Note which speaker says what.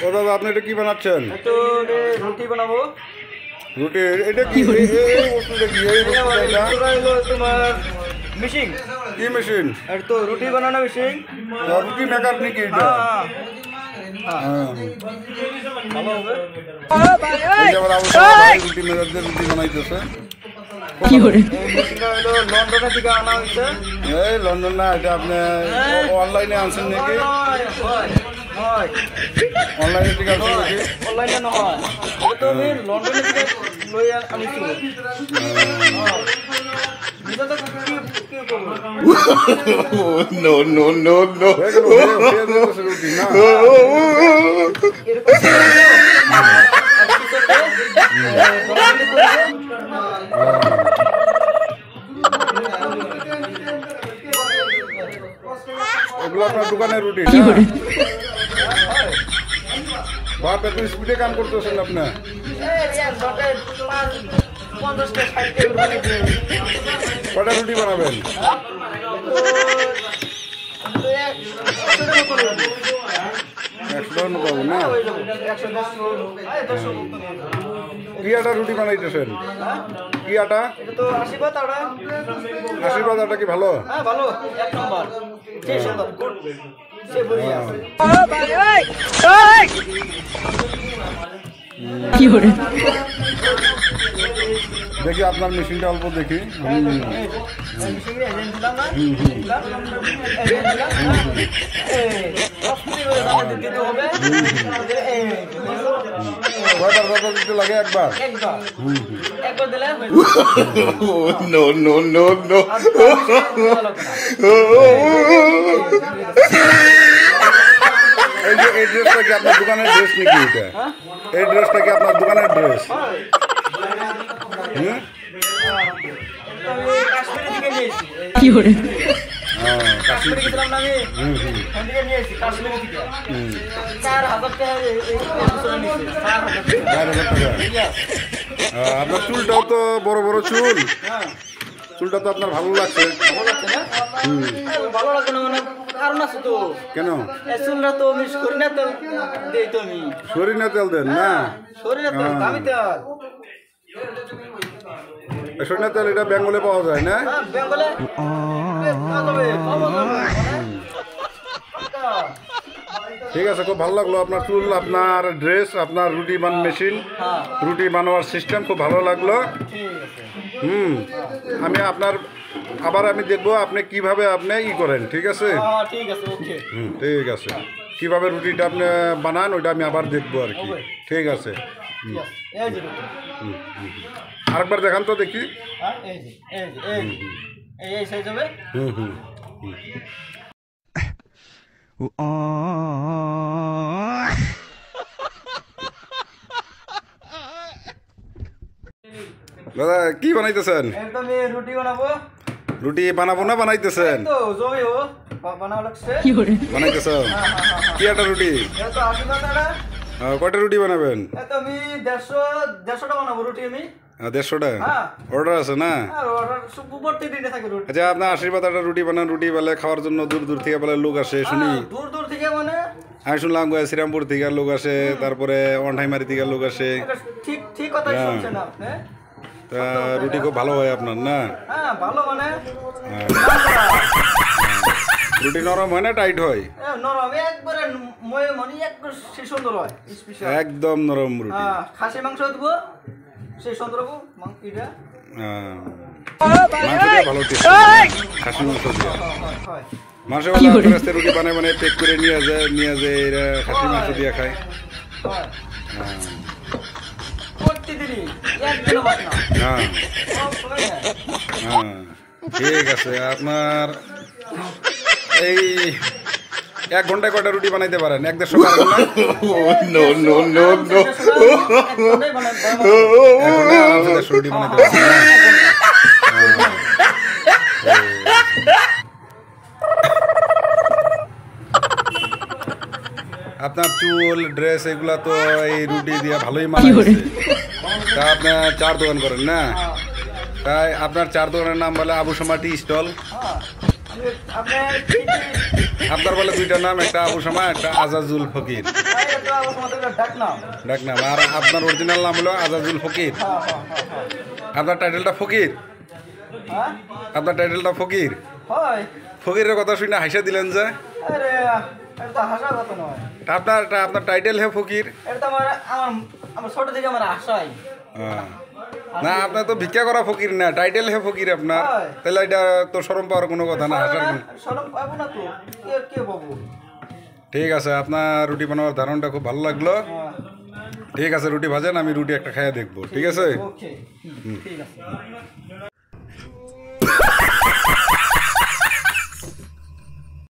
Speaker 1: ও দাদা আপনি এটা কি বানাচ্ছেন?
Speaker 2: তো রুটি বানাবো।
Speaker 1: রুটি এটা কি এই বস্তুটা কি এই বস্তুটা
Speaker 2: হলো তোমার মেশিন।
Speaker 1: কি মেশিন?
Speaker 2: আর তো রুটি বানানো মেশিন।
Speaker 1: রুটি মেকার নাকি এটা?
Speaker 2: হ্যাঁ ভালো হবে।
Speaker 1: এই আবার আবার রুটি মেকারদের রুটি বানাইতেছে।
Speaker 2: কি করে? এই মেশিনটা হলো লন্ডন থেকে আনা হয়েছে।
Speaker 1: এই লন্ডন না, এটা আপনি অনলাইনে আনছেন নাকি?
Speaker 2: হয়
Speaker 1: অনলাইনে থেকে আনছেন নাকি?
Speaker 2: অনলাইনে নয়, এটা তো আমি লন্ডন থেকে লই আনিছি। এটা তো কি করব?
Speaker 1: নো নো নো নো রুটি না এগুলো আপনার দোকানের রুটি না? বাপ এত স্পিডে কাম করতেছেন আপনার। কটা রুটি বানাবেন? 100 পাবো না? কি আটা রুটি বানাইতেছেন? কি আটা? আশীর্বাদ আটা কি ভালো?
Speaker 2: ভালো, এক নম্বর।
Speaker 1: দেখি আপনার মেশিনটা অল্প দেখি। কয়বার কথা দিতে লাগে? একবার। নো নো নো নো এই যে এই ড্রেসটা কি আপনার দোকানের ড্রেস নাকি? এটা এই ড্রেসটা কি আপনার দোকানের ড্রেস?
Speaker 2: কি করে?
Speaker 1: আপনার চুলটাও তো বড় বড় চুল, চুলটা তো আপনার ভালো লাগছে।
Speaker 2: ভালো লাগবে না মানে কারণ আছে তো।
Speaker 1: কেন?
Speaker 2: চুলটা তো আমি সরিনা তেল দেই তো আমি।
Speaker 1: সরিনা তেল দেন না?
Speaker 2: সরিনা তেল দামি তেল।
Speaker 1: সরিনা তেল এটা বেঙ্গলে পাওয়া যায় না?
Speaker 2: বেঙ্গলে
Speaker 1: ঠিক আছে, খুব ভালো লাগলো। আপনার চুল, আপনার ড্রেস, আপনার রুটি বান মেশিন, রুটি বানানোর সিস্টেম খুব ভালো লাগলো। আমি আপনার আবার আমি দেখবো আপনি কিভাবে আপনি ই করেন। ঠিক আছে?
Speaker 2: ঠিক আছে, ওকে।
Speaker 1: ঠিক আছে, কিভাবে রুটিটা আপনি বানান ওইটা আমি আবার দেখবো আর কি। ঠিক আছে, আরেকবার দেখান তো দেখি।
Speaker 2: এই সাইজ হবে।
Speaker 1: দাদা কি বানাইতেছেন?
Speaker 2: একদম রুটি বানাবো।
Speaker 1: রুটি বানাবো না বানাইতেছেন?
Speaker 2: তো জমি ও বানাও লাগছে।
Speaker 1: বানাইতেছেন কি একটা রুটি?
Speaker 2: এটা 80 টাকা।
Speaker 1: কয়টা রুটি বানাবেন?
Speaker 2: এটা আমি 150টা বানাবো রুটি আমি।
Speaker 1: 150টা অর্ডার আছে না?
Speaker 2: অর্ডার প্রতি দিনে থাকে রুটি।
Speaker 1: আচ্ছা, আপনার আশীর্বাদ একটা রুটি বানান, রুটি বেলে খাওয়ার জন্য দূর দূর থেকে বলে লোক আসে শুনি।
Speaker 2: দূর দূর থেকে মানে
Speaker 1: আমি শুনলাম শ্রীরামপুর থেকে লোক আসে, তারপরে অনঠাইমারি থেকে লোক আসে।
Speaker 2: ঠিক ঠিক কথাই শুনছেন আপনি।
Speaker 1: তা রুটি খুব ভালো হয় আপনার না?
Speaker 2: হ্যাঁ ভালো মানে
Speaker 1: রুটি নরম হয় না টাইট হয়?
Speaker 2: নরম একবারে ময় মনি একবার সে সুন্দর হয়, স্পেশাল
Speaker 1: একদম নরম রুটি।
Speaker 2: হ্যাঁ, খাসি মাংস দেব সে সুন্দর হবে মাংসটা।
Speaker 1: মাংসটা ভালো টেস্ট, খাসি মাংস দিয়ে মাংস রাস্তে রুটি বানায় বানায় পেক করে নিয়ে যায় এরা খাসি মাংস দিয়ে খায়। ঠিক আছে, আপনার এই 1 ঘন্টায় কয়টা রুটি বানাইতে পারেন? 1-150 পারেন না? রুটি বানাইতে পারেন। আপনার চুল, ড্রেস এগুলা তো এই রুটি দিয়ে ভালোই মানাইছে। তা আপনার চার দোকান করেন না? তাই আপনার চার দোকানের নাম বলে আবু শামা টি স্টল। আপনার বলে 2টা নাম, একটা আবু শামা, একটা আজাজুল ফকির।
Speaker 2: তো আবু সামাদ ডাক নাম।
Speaker 1: ডাক নাম। আর আপনার অরিজিনাল নাম হলো আজাজুল ফকির।
Speaker 2: হ্যাঁ হ্যাঁ হ্যাঁ হ্যাঁ
Speaker 1: আপনার টাইটেলটা ফকির?
Speaker 2: হ্যাঁ
Speaker 1: আপনার টাইটেলটা ফকির?
Speaker 2: হয়।
Speaker 1: ফকিরের কথা শুনে হাসা দিলেন যে?
Speaker 2: আরে এটা তো হাসার কথা নয়।
Speaker 1: আপনার টাইটেল হে ফকির?
Speaker 2: এটা তো আমার আমার আমার ছোট থেকে আমার আশাই।
Speaker 1: হ্যাঁ। না আপনার তো ভিক্ষা করা ফকির না, টাইটেল হে ফকির আপনার।
Speaker 2: হয়।
Speaker 1: তাহলে এটা তো শরম পাওয়ার কোনো কথা না, হাসার কোনো।
Speaker 2: শরম পাবো না তো, কে বাবু।
Speaker 1: ঠিক আছে, আপনার রুটি বানাবার ধারণটা খুব ভালো লাগলো।
Speaker 2: হ্যাঁ
Speaker 1: ঠিক আছে, রুটি ভাজেন, আমি রুটি একটা খাইয়া দেখবো। ঠিক আছে?
Speaker 2: ওকে ঠিক আছে।